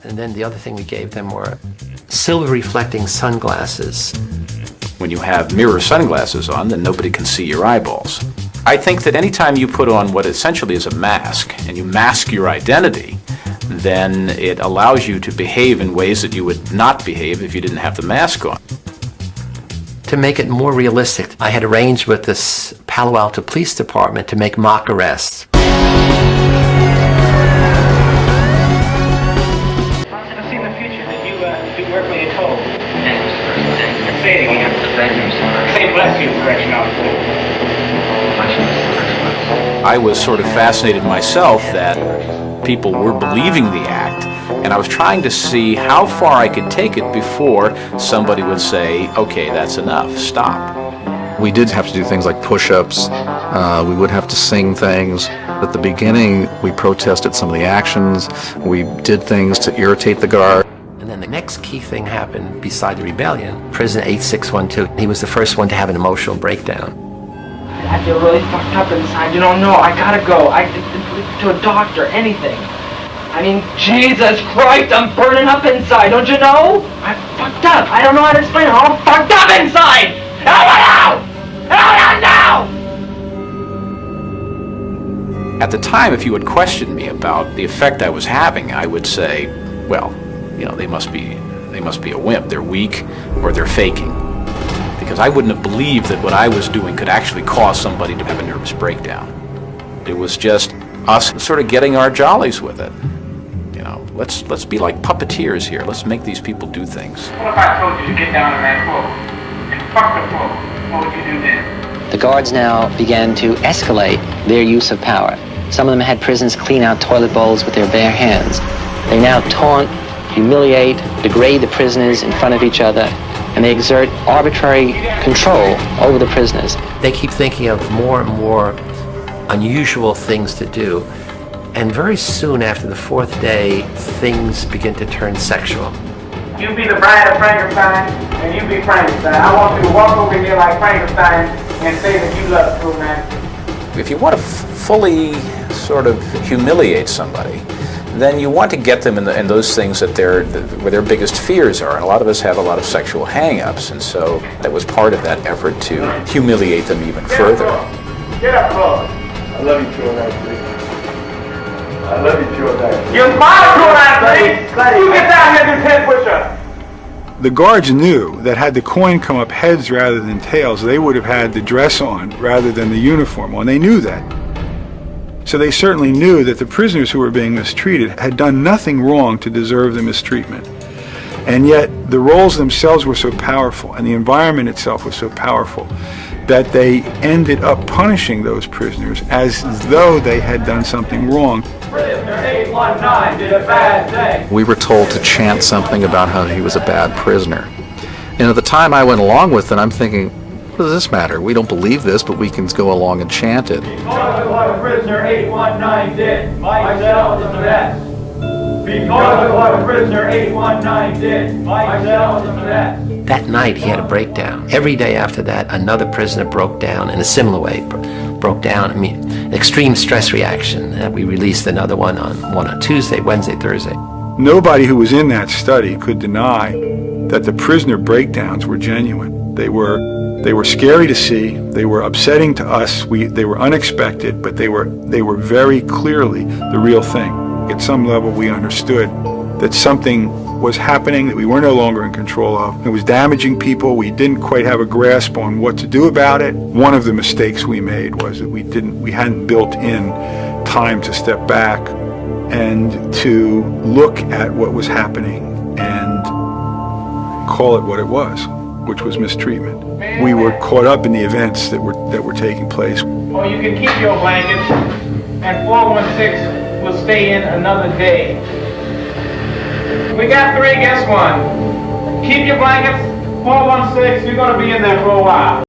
And then the other thing we gave them were silver-reflecting sunglasses. When you have mirror sunglasses on, then nobody can see your eyeballs. I think that anytime you put on what essentially is a mask, and you mask your identity, then it allows you to behave in ways that you would not behave if you didn't have the mask on. To make it more realistic, I had arranged with this Palo Alto Police Department to make mock arrests. I see in the future that you do work when you're told. Say it again. Say bless you, correctional officer. I was sort of fascinated myself that people were believing the act, and I was trying to see how far I could take it before somebody would say, okay, that's enough, stop. We did have to do things like push-ups, we would have to sing things. At the beginning, we protested some of the actions, we did things to irritate the guard. And then the next key thing happened beside the rebellion. Prison 8612, he was the first one to have an emotional breakdown. I feel really fucked up inside. You don't know. I gotta go. To a doctor, anything. I mean, Jesus Christ, I'm burning up inside. Don't you know? I'm fucked up. I don't know how to explain it. I'm fucked up inside. Help me out! Help me out now! At the time, if you had questioned me about the effect I was having, I would say, well, you know, they must be a wimp. They're weak, or they're faking. Because I wouldn't have believed that what I was doing could actually cause somebody to have a nervous breakdown. It was just us sort of getting our jollies with it. You know, let's be like puppeteers here. Let's make these people do things. What if I told you to get down on that floor and fuck the floor? What would you do then? The guards now began to escalate their use of power. Some of them had prisoners clean out toilet bowls with their bare hands. They now taunt, humiliate, degrade the prisoners in front of each other, and they exert arbitrary control over the prisoners. They keep thinking of more and more unusual things to do. And very soon after the fourth day, things begin to turn sexual. You be the bride of Frankenstein, and you be Frankenstein. I want you to walk over here like Frankenstein and say that you love true man. If you want to fully sort of humiliate somebody, then you want to get them in those things that where their biggest fears are. And a lot of us have a lot of sexual hang-ups, and so that was part of that effort to humiliate them even further. Get up, bro. I love you, true athlete. I love you, true athlete. You're my true athlete! You get down here and do 10 push-ups. The guards knew that had the coin come up heads rather than tails, they would have had the dress on rather than the uniform on. They knew that. So they certainly knew that the prisoners who were being mistreated had done nothing wrong to deserve the mistreatment. And yet the roles themselves were so powerful and the environment itself was so powerful that they ended up punishing those prisoners as though they had done something wrong. Prisoner 819 did a bad thing. We were told to chant something about how he was a bad prisoner. And at the time I went along with it, I'm thinking, what does this matter? We don't believe this, but we can go along and chant it. Because of what prisoner 819 did, my cell is the best. Because of what prisoner 819 did, my cell is the best. That night he had a breakdown. Every day after that, another prisoner broke down in a similar way. Broke down, I mean, extreme stress reaction. We released another one on Tuesday, Wednesday, Thursday. Nobody who was in that study could deny that the prisoner breakdowns were genuine. They were scary to see, they were upsetting to us, they were unexpected, but they were very clearly the real thing. At some level we understood that something was happening that we were no longer in control of. It was damaging people. We didn't quite have a grasp on what to do about it. One of the mistakes we made was that we hadn't built in time to step back and to look at what was happening and call it what it was, which was mistreatment. We were caught up in the events that were taking place. Or you can keep your blankets, and 416 will stay in another day. We got 3, guess one. Keep your blankets, 416, you're gonna be in there for a while.